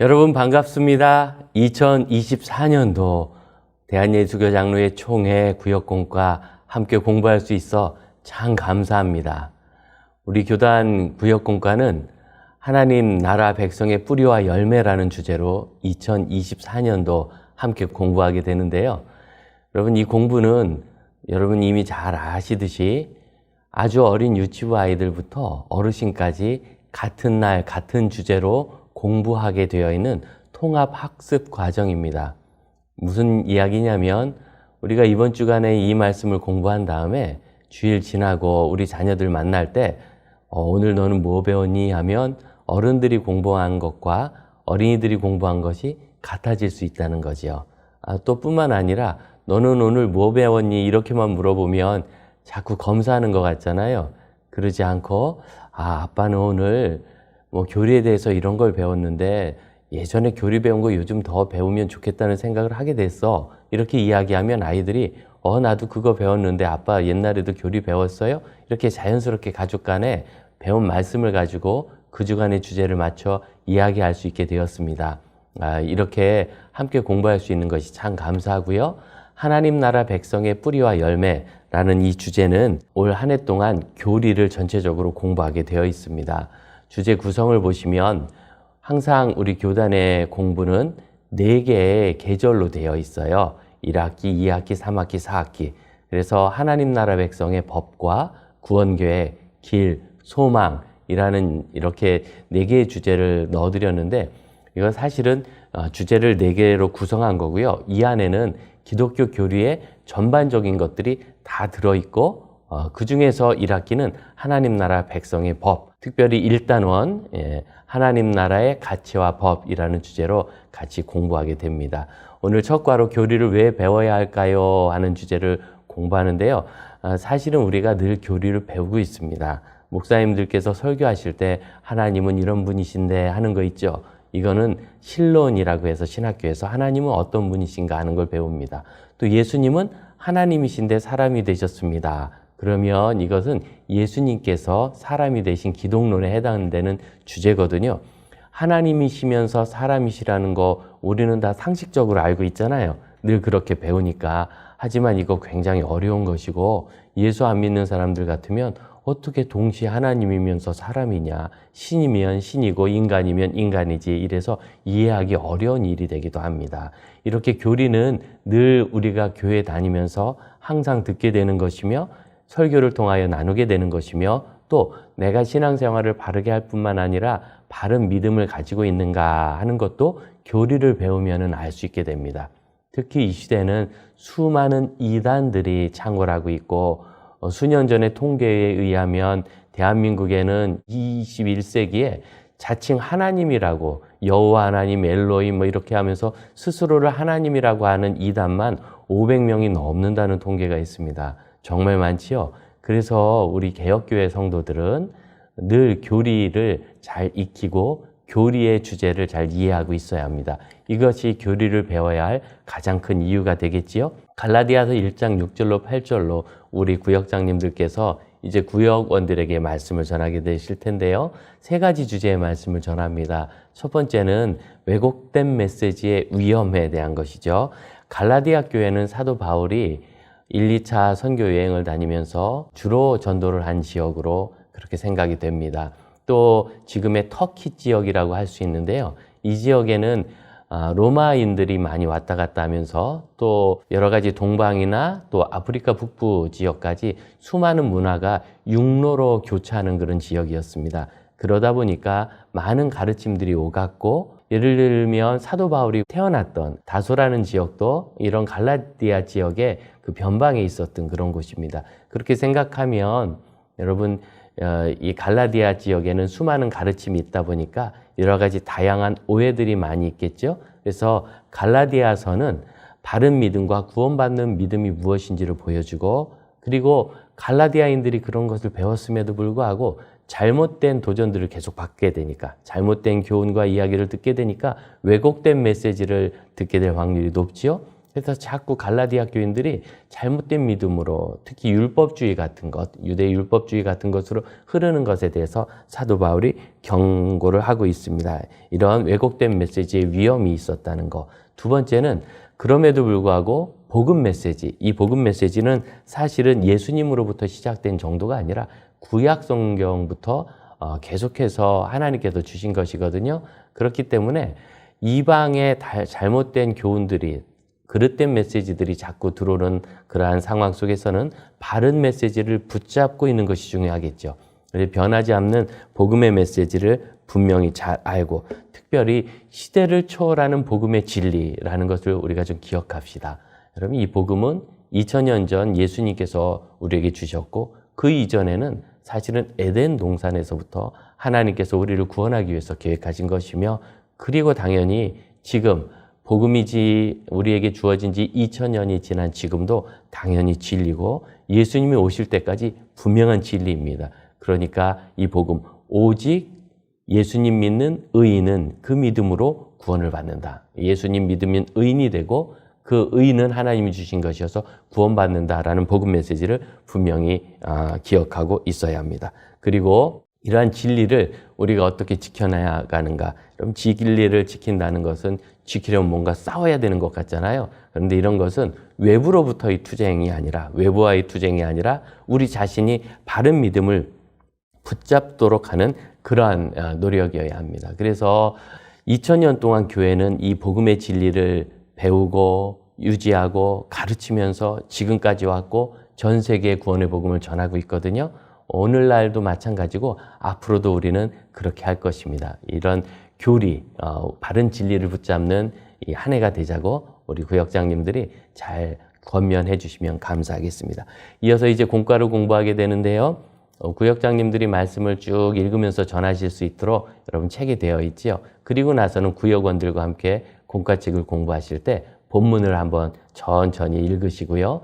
여러분 반갑습니다. 2024년도 대한예수교 장로회 총회 구역공과 함께 공부할 수 있어 참 감사합니다. 우리 교단 구역공과는 하나님 나라 백성의 뿌리와 열매라는 주제로 2024년도 함께 공부하게 되는데요. 여러분 이 공부는 여러분 이미 잘 아시듯이 아주 어린 유치부 아이들부터 어르신까지 같은 날 같은 주제로 공부하게 되어 있는 통합학습 과정입니다. 무슨 이야기냐면 우리가 이번 주간에 이 말씀을 공부한 다음에 주일 지나고 우리 자녀들 만날 때 오늘 너는 뭐 배웠니? 하면 어른들이 공부한 것과 어린이들이 공부한 것이 같아질 수 있다는 거지요. 또 뿐만 아니라 너는 오늘 뭐 배웠니? 이렇게만 물어보면 자꾸 검사하는 것 같잖아요. 그러지 않고 아빠는 오늘 뭐 교리에 대해서 이런 걸 배웠는데 예전에 교리 배운 거 요즘 더 배우면 좋겠다는 생각을 하게 됐어. 이렇게 이야기하면 아이들이 나도 그거 배웠는데 아빠 옛날에도 교리 배웠어요? 이렇게 자연스럽게 가족 간에 배운 말씀을 가지고 그 주간의 주제를 맞춰 이야기할 수 있게 되었습니다. 이렇게 함께 공부할 수 있는 것이 참 감사하고요. 하나님 나라 백성의 뿌리와 열매라는 이 주제는 올 한 해 동안 교리를 전체적으로 공부하게 되어 있습니다. 주제 구성을 보시면 항상 우리 교단의 공부는 4개의 계절로 되어 있어요. 1학기, 2학기, 3학기, 4학기. 그래서 하나님 나라 백성의 법과 구원계획, 길, 소망이라는 이렇게 4개의 주제를 넣어드렸는데 이건 사실은 주제를 4개로 구성한 거고요. 이 안에는 기독교 교리의 전반적인 것들이 다 들어있고 그 중에서 1학기는 하나님 나라 백성의 법, 특별히 1단원 하나님 나라의 가치와 법이라는 주제로 같이 공부하게 됩니다. 오늘 첫 과로 교리를 왜 배워야 할까요? 하는 주제를 공부하는데요. 사실은 우리가 늘 교리를 배우고 있습니다. 목사님들께서 설교하실 때 하나님은 이런 분이신데 하는 거 있죠. 이거는 신론이라고 해서 신학교에서 하나님은 어떤 분이신가 하는 걸 배웁니다. 또 예수님은 하나님이신데 사람이 되셨습니다. 그러면 이것은 예수님께서 사람이 되신 기독론에 해당되는 주제거든요. 하나님이시면서 사람이시라는 거 우리는 다 상식적으로 알고 있잖아요. 늘 그렇게 배우니까. 하지만 이거 굉장히 어려운 것이고 예수 안 믿는 사람들 같으면 어떻게 동시에 하나님이면서 사람이냐, 신이면 신이고 인간이면 인간이지 이래서 이해하기 어려운 일이 되기도 합니다. 이렇게 교리는 늘 우리가 교회 다니면서 항상 듣게 되는 것이며 설교를 통하여 나누게 되는 것이며 또 내가 신앙생활을 바르게 할 뿐만 아니라 바른 믿음을 가지고 있는가 하는 것도 교리를 배우면 알 수 있게 됩니다. 특히 이 시대는 수많은 이단들이 창궐하고 있고 수년 전의 통계에 의하면 대한민국에는 21세기에 자칭 하나님이라고 여호와 하나님, 엘로힘 뭐 이렇게 하면서 스스로를 하나님이라고 하는 이단만 500명이 넘는다는 통계가 있습니다. 정말 많지요. 그래서 우리 개혁교회 성도들은 늘 교리를 잘 익히고 교리의 주제를 잘 이해하고 있어야 합니다. 이것이 교리를 배워야 할 가장 큰 이유가 되겠지요. 갈라디아서 1장 6절로 8절로 우리 구역장님들께서 이제 구역원들에게 말씀을 전하게 되실 텐데요. 3가지 주제의 말씀을 전합니다. 첫 번째는 왜곡된 메시지의 위험에 대한 것이죠. 갈라디아 교회는 사도 바울이 1, 2차 선교 여행을 다니면서 주로 전도를 한 지역으로 그렇게 생각이 됩니다. 또 지금의 터키 지역이라고 할 수 있는데요. 이 지역에는 로마인들이 많이 왔다 갔다 하면서 또 여러 가지 동방이나 또 아프리카 북부 지역까지 수많은 문화가 육로로 교차하는 그런 지역이었습니다. 그러다 보니까 많은 가르침들이 오갔고 예를 들면 사도 바울이 태어났던 다소라는 지역도 이런 갈라디아 지역의 그 변방에 있었던 그런 곳입니다. 그렇게 생각하면 여러분 이 갈라디아 지역에는 수많은 가르침이 있다 보니까 여러 가지 다양한 오해들이 많이 있겠죠. 그래서 갈라디아서는 바른 믿음과 구원받는 믿음이 무엇인지를 보여주고 그리고 갈라디아인들이 그런 것을 배웠음에도 불구하고 잘못된 도전들을 계속 받게 되니까 잘못된 교훈과 이야기를 듣게 되니까 왜곡된 메시지를 듣게 될 확률이 높지요. 그래서 자꾸 갈라디아 교인들이 잘못된 믿음으로 특히 율법주의 같은 것, 유대 율법주의 같은 것으로 흐르는 것에 대해서 사도 바울이 경고를 하고 있습니다. 이런 왜곡된 메시지의 위험이 있었다는 것. 두 번째는 그럼에도 불구하고 복음 메시지, 이 복음 메시지는 사실은 예수님으로부터 시작된 정도가 아니라 구약 성경부터 계속해서 하나님께서 주신 것이거든요. 그렇기 때문에 이방의 잘못된 교훈들이, 그릇된 메시지들이 자꾸 들어오는 그러한 상황 속에서는 바른 메시지를 붙잡고 있는 것이 중요하겠죠. 변하지 않는 복음의 메시지를 분명히 잘 알고, 특별히 시대를 초월하는 복음의 진리라는 것을 우리가 좀 기억합시다. 여러분, 이 복음은 2000년 전 예수님께서 우리에게 주셨고, 그 이전에는 사실은 에덴 동산에서부터 하나님께서 우리를 구원하기 위해서 계획하신 것이며, 그리고 당연히 지금 복음이지 우리에게 주어진 지 2000년이 지난 지금도 당연히 진리고 예수님이 오실 때까지 분명한 진리입니다. 그러니까 이 복음, 오직 예수님 믿는 의인은 그 믿음으로 구원을 받는다. 예수님 믿으면 의인이 되고 그 의인은 하나님이 주신 것이어서 구원받는다라는 복음 메시지를 분명히 기억하고 있어야 합니다. 그리고 이러한 진리를 우리가 어떻게 지켜나가는가. 그럼 진리를 지킨다는 것은 지키려면 뭔가 싸워야 되는 것 같잖아요. 그런데 이런 것은 외부로부터의 투쟁이 아니라, 외부와의 투쟁이 아니라 우리 자신이 바른 믿음을 붙잡도록 하는 그러한 노력이어야 합니다. 그래서 2000년 동안 교회는 이 복음의 진리를 배우고 유지하고 가르치면서 지금까지 왔고 전 세계에 구원의 복음을 전하고 있거든요. 오늘날도 마찬가지고 앞으로도 우리는 그렇게 할 것입니다. 이런 교리, 바른 진리를 붙잡는 이 한 해가 되자고 우리 구역장님들이 잘 권면해 주시면 감사하겠습니다. 이어서 이제 공과를 공부하게 되는데요. 구역장님들이 말씀을 쭉 읽으면서 전하실 수 있도록 여러분 책이 되어 있지요. 그리고 나서는 구역원들과 함께 공과책을 공부하실 때 본문을 한번 천천히 읽으시고요.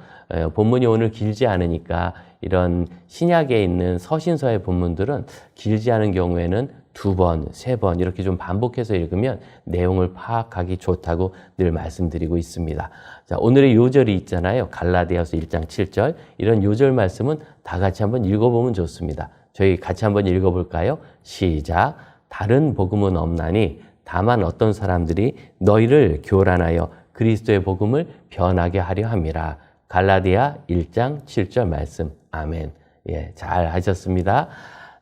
본문이 오늘 길지 않으니까 이런 신약에 있는 서신서의 본문들은 길지 않은 경우에는 2번, 3번 이렇게 좀 반복해서 읽으면 내용을 파악하기 좋다고 늘 말씀드리고 있습니다. 자, 오늘의 요절이 있잖아요. 갈라디아서 1장 7절. 이런 요절 말씀은 다 같이 한번 읽어보면 좋습니다. 저희 같이 한번 읽어볼까요? 시작. 다른 복음은 없나니 다만 어떤 사람들이 너희를 교란하여 그리스도의 복음을 변하게 하려 함이라. 갈라디아 1장 7절 말씀. 아멘. 예, 잘 하셨습니다.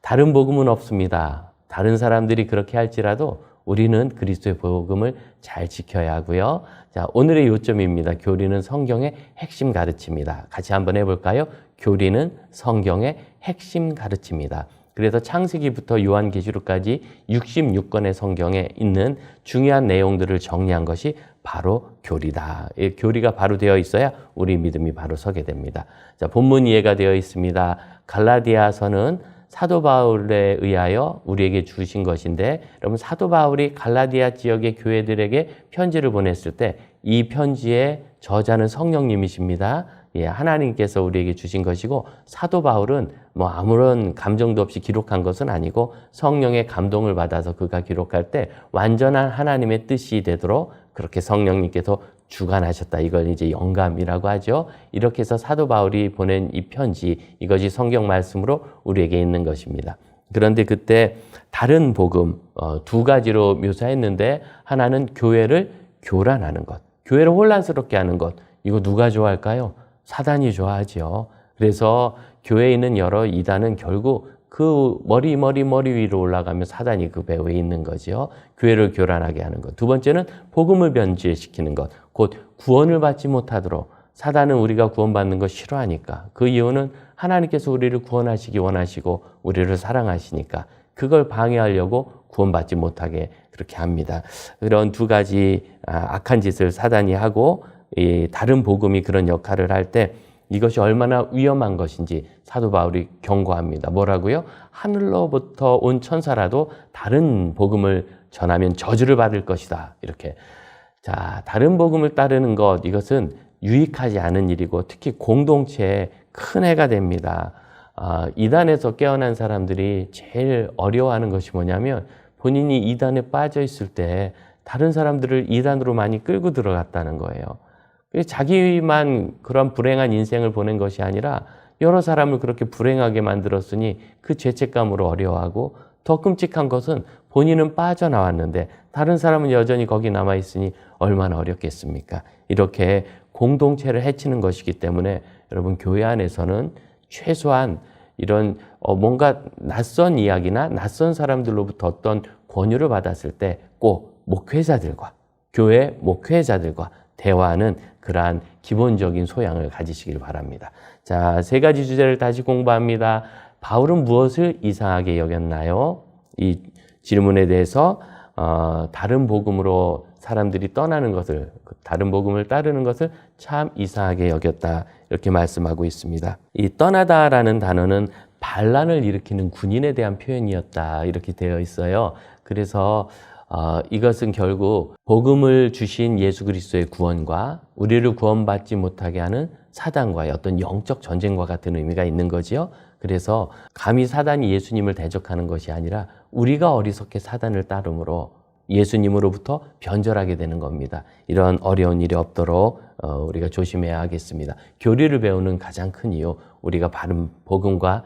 다른 복음은 없습니다. 다른 사람들이 그렇게 할지라도 우리는 그리스도의 복음을 잘 지켜야 하고요. 자, 오늘의 요점입니다. 교리는 성경의 핵심 가르침입니다. 같이 한번 해볼까요? 교리는 성경의 핵심 가르침입니다. 그래서 창세기부터 요한계시록까지 66권의 성경에 있는 중요한 내용들을 정리한 것이 바로 교리다. 이 교리가 바로 되어 있어야 우리 믿음이 바로 서게 됩니다. 자, 본문 이해가 되어 있습니다. 갈라디아서는 사도 바울에 의하여 우리에게 주신 것인데, 여러분 사도 바울이 갈라디아 지역의 교회들에게 편지를 보냈을 때 이 편지의 저자는 성령님이십니다. 예, 하나님께서 우리에게 주신 것이고, 사도 바울은 뭐 아무런 감정도 없이 기록한 것은 아니고 성령의 감동을 받아서 그가 기록할 때 완전한 하나님의 뜻이 되도록 그렇게 성령님께서 주관하셨다. 이걸 이제 영감이라고 하죠. 이렇게 해서 사도 바울이 보낸 이 편지, 이것이 성경 말씀으로 우리에게 있는 것입니다. 그런데 그때 다른 복음 2가지로 묘사했는데, 하나는 교회를 교란하는 것, 교회를 혼란스럽게 하는 것. 이거 누가 좋아할까요? 사단이 좋아하죠. 그래서 교회에 있는 여러 이단은 결국 그 머리 위로 올라가면 사단이 그 배후에 있는 거죠. 교회를 교란하게 하는 것. 두 번째는 복음을 변질시키는 것. 곧 구원을 받지 못하도록. 사단은 우리가 구원받는 거 싫어하니까. 그 이유는 하나님께서 우리를 구원하시기 원하시고 우리를 사랑하시니까 그걸 방해하려고 구원받지 못하게 그렇게 합니다. 그런 2가지 악한 짓을 사단이 하고, 이 다른 복음이 그런 역할을 할 때 이것이 얼마나 위험한 것인지 사도 바울이 경고합니다. 뭐라고요? 하늘로부터 온 천사라도 다른 복음을 전하면 저주를 받을 것이다. 이렇게. 자, 다른 복음을 따르는 것, 이것은 유익하지 않은 일이고 특히 공동체에 큰 해가 됩니다. 이단에서 깨어난 사람들이 제일 어려워하는 것이 뭐냐면, 본인이 이단에 빠져 있을 때 다른 사람들을 이단으로 많이 끌고 들어갔다는 거예요. 자기만 그런 불행한 인생을 보낸 것이 아니라 여러 사람을 그렇게 불행하게 만들었으니 그 죄책감으로 어려워하고, 더 끔찍한 것은 본인은 빠져나왔는데 다른 사람은 여전히 거기 남아있으니 얼마나 어렵겠습니까? 이렇게 공동체를 해치는 것이기 때문에 여러분, 교회 안에서는 최소한 이런 뭔가 낯선 이야기나 낯선 사람들로부터 어떤 권유를 받았을 때 꼭 목회자들과, 교회 목회자들과 대화하는 그러한 기본적인 소양을 가지시길 바랍니다. 자, 3가지 주제를 다시 공부합니다. 바울은 무엇을 이상하게 여겼나요? 이 질문에 대해서 다른 복음으로 사람들이 떠나는 것을, 다른 복음을 따르는 것을 참 이상하게 여겼다, 이렇게 말씀하고 있습니다. 이 떠나다라는 단어는 반란을 일으키는 군인에 대한 표현이었다, 이렇게 되어 있어요. 그래서 이것은 결국 복음을 주신 예수 그리스도의 구원과 우리를 구원받지 못하게 하는 사단과의 어떤 영적 전쟁과 같은 의미가 있는 거지요. 그래서 감히 사단이 예수님을 대적하는 것이 아니라 우리가 어리석게 사단을 따름으로 예수님으로부터 변절하게 되는 겁니다. 이런 어려운 일이 없도록 우리가 조심해야 하겠습니다. 교리를 배우는 가장 큰 이유, 우리가 바른 복음과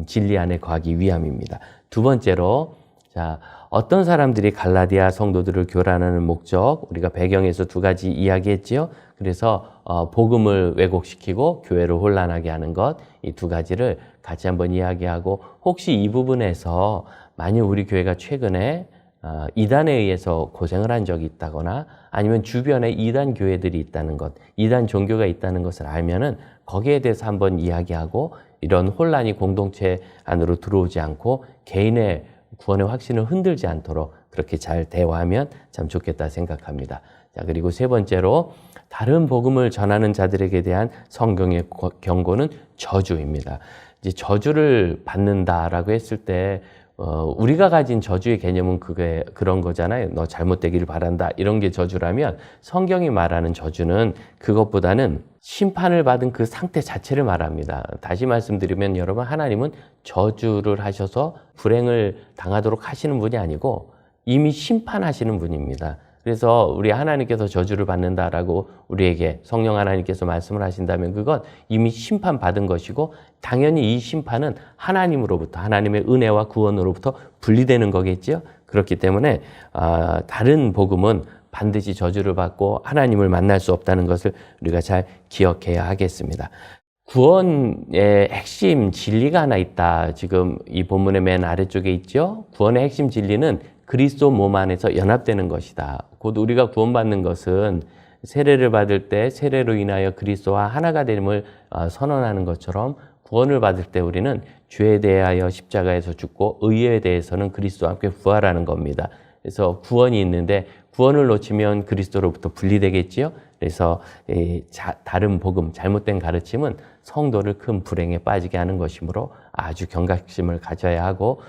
진리 안에 거하기 위함입니다. 2번째로, 자, 어떤 사람들이 갈라디아 성도들을 교란하는 목적, 우리가 배경에서 2가지 이야기했지요. 그래서 복음을 왜곡시키고 교회를 혼란하게 하는 것, 이 2가지를 같이 한번 이야기하고, 혹시 이 부분에서 만약 우리 교회가 최근에 이단에 의해서 고생을 한 적이 있다거나 아니면 주변에 이단 교회들이 있다는 것, 이단 종교가 있다는 것을 알면은 거기에 대해서 한번 이야기하고, 이런 혼란이 공동체 안으로 들어오지 않고 개인의 구원의 확신을 흔들지 않도록 그렇게 잘 대화하면 참 좋겠다 생각합니다. 자, 그리고 3번째로, 다른 복음을 전하는 자들에게 대한 성경의 경고는 저주입니다. 이제 저주를 받는다라고 했을 때 우리가 가진 저주의 개념은 그게 그런 거잖아요. 너 잘못되기를 바란다, 이런 게 저주라면, 성경이 말하는 저주는 그것보다는 심판을 받은 그 상태 자체를 말합니다. 다시 말씀드리면 여러분, 하나님은 저주를 하셔서 불행을 당하도록 하시는 분이 아니고 이미 심판하시는 분입니다. 그래서 우리 하나님께서 저주를 받는다라고 우리에게 성령 하나님께서 말씀을 하신다면 그건 이미 심판받은 것이고, 당연히 이 심판은 하나님으로부터, 하나님의 은혜와 구원으로부터 분리되는 거겠죠. 그렇기 때문에 다른 복음은 반드시 저주를 받고 하나님을 만날 수 없다는 것을 우리가 잘 기억해야 하겠습니다. 구원의 핵심 진리가 하나 있다. 지금 이 본문의 맨 아래쪽에 있죠. 구원의 핵심 진리는 그리스도 몸 안에서 연합되는 것이다. 곧 우리가 구원받는 것은 세례를 받을 때 세례로 인하여 그리스도와 하나가 됨을 선언하는 것처럼, 구원을 받을 때 우리는 죄에 대하여 십자가에서 죽고 의에 대해서는 그리스도와 함께 부활하는 겁니다. 그래서 구원이 있는데 구원을 놓치면 그리스도로부터 분리되겠지요. 그래서 다른 복음, 잘못된 가르침은 성도를 큰 불행에 빠지게 하는 것이므로 아주 경각심을 가져야 하고,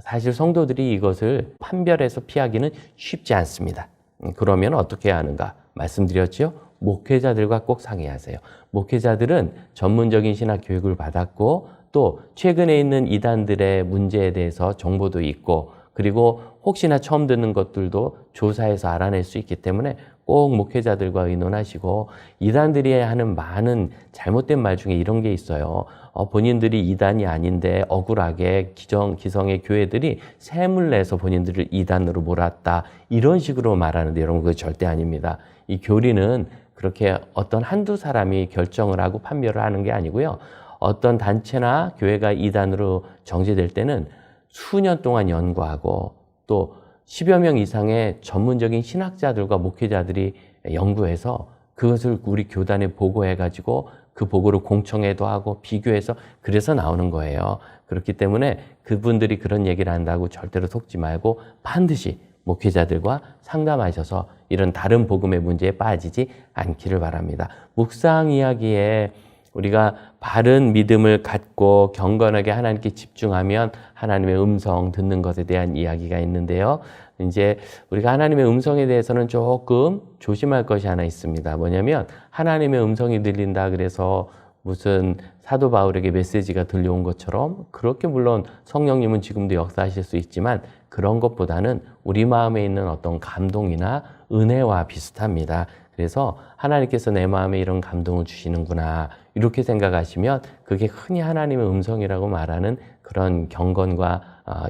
사실 성도들이 이것을 판별해서 피하기는 쉽지 않습니다. 그러면 어떻게 해야 하는가 말씀드렸죠. 목회자들과 꼭 상의하세요. 목회자들은 전문적인 신학 교육을 받았고, 또 최근에 있는 이단들의 문제에 대해서 정보도 있고, 그리고 혹시나 처음 듣는 것들도 조사해서 알아낼 수 있기 때문에 꼭 목회자들과 의논하시고, 이단들이 하는 많은 잘못된 말 중에 이런 게 있어요. 본인들이 이단이 아닌데 억울하게 기성의 교회들이 세물 내서 본인들을 이단으로 몰았다, 이런 식으로 말하는데 여러분, 그거 절대 아닙니다. 이 교리는 그렇게 어떤 한두 사람이 결정을 하고 판별을 하는 게 아니고요. 어떤 단체나 교회가 이단으로 정죄될 때는 수년 동안 연구하고 또 10여 명 이상의 전문적인 신학자들과 목회자들이 연구해서 그것을 우리 교단에 보고해가지고 그 보고를 공청회도 하고 비교해서 그래서 나오는 거예요. 그렇기 때문에 그분들이 그런 얘기를 한다고 절대로 속지 말고 반드시 목회자들과 상담하셔서 이런 다른 복음의 문제에 빠지지 않기를 바랍니다. 묵상 이야기에 우리가 바른 믿음을 갖고 경건하게 하나님께 집중하면 하나님의 음성 듣는 것에 대한 이야기가 있는데요. 이제 우리가 하나님의 음성에 대해서는 조금 조심할 것이 하나 있습니다. 뭐냐면 하나님의 음성이 들린다 그래서 무슨 사도 바울에게 메시지가 들려온 것처럼, 그렇게 물론 성령님은 지금도 역사하실 수 있지만 그런 것보다는 우리 마음에 있는 어떤 감동이나 은혜와 비슷합니다. 그래서 하나님께서 내 마음에 이런 감동을 주시는구나 이렇게 생각하시면 그게 흔히 하나님의 음성이라고 말하는 그런 경건과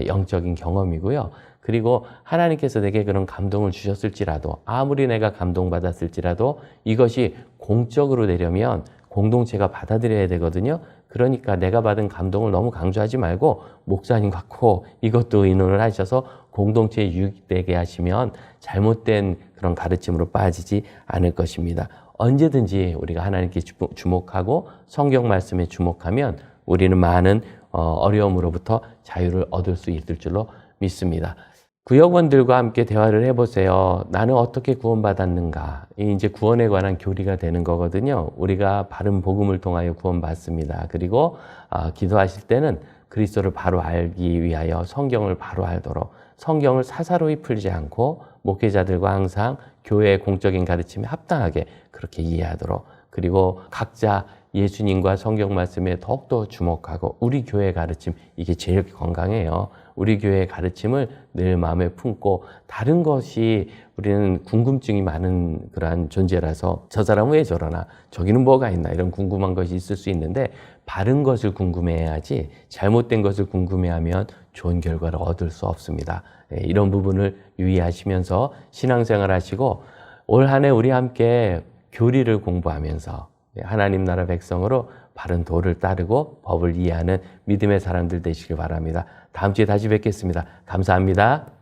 영적인 경험이고요. 그리고 하나님께서 내게 그런 감동을 주셨을지라도 아무리 내가 감동받았을지라도 이것이 공적으로 되려면 공동체가 받아들여야 되거든요. 그러니까 내가 받은 감동을 너무 강조하지 말고 목사님 같고 이것도 의논을 하셔서 공동체에 유익되게 하시면 잘못된 그런 가르침으로 빠지지 않을 것입니다. 언제든지 우리가 하나님께 주목하고 성경 말씀에 주목하면 우리는 많은 어려움으로부터 자유를 얻을 수 있을 줄로 믿습니다. 구역원들과 함께 대화를 해보세요. 나는 어떻게 구원받았는가? 이제 구원에 관한 교리가 되는 거거든요. 우리가 바른 복음을 통하여 구원받습니다. 그리고 기도하실 때는 그리스도를 바로 알기 위하여 성경을 바로 알도록 성경을 사사로이 풀지 않고 목회자들과 항상 교회의 공적인 가르침에 합당하게 그렇게 이해하도록 그리고 각자 예수님과 성경 말씀에 더욱더 주목하고 우리 교회의 가르침 이게 제일 건강해요. 우리 교회의 가르침을 늘 마음에 품고 다른 것이 우리는 궁금증이 많은 그러한 존재라서 저 사람은 왜 저러나 저기는 뭐가 있나 이런 궁금한 것이 있을 수 있는데 바른 것을 궁금해야지 잘못된 것을 궁금해하면 좋은 결과를 얻을 수 없습니다. 이런 부분을 유의하시면서 신앙생활 하시고 올 한 해 우리 함께 교리를 공부하면서 하나님 나라 백성으로 바른 도를 따르고 법을 이해하는 믿음의 사람들 되시길 바랍니다. 다음 주에 다시 뵙겠습니다. 감사합니다.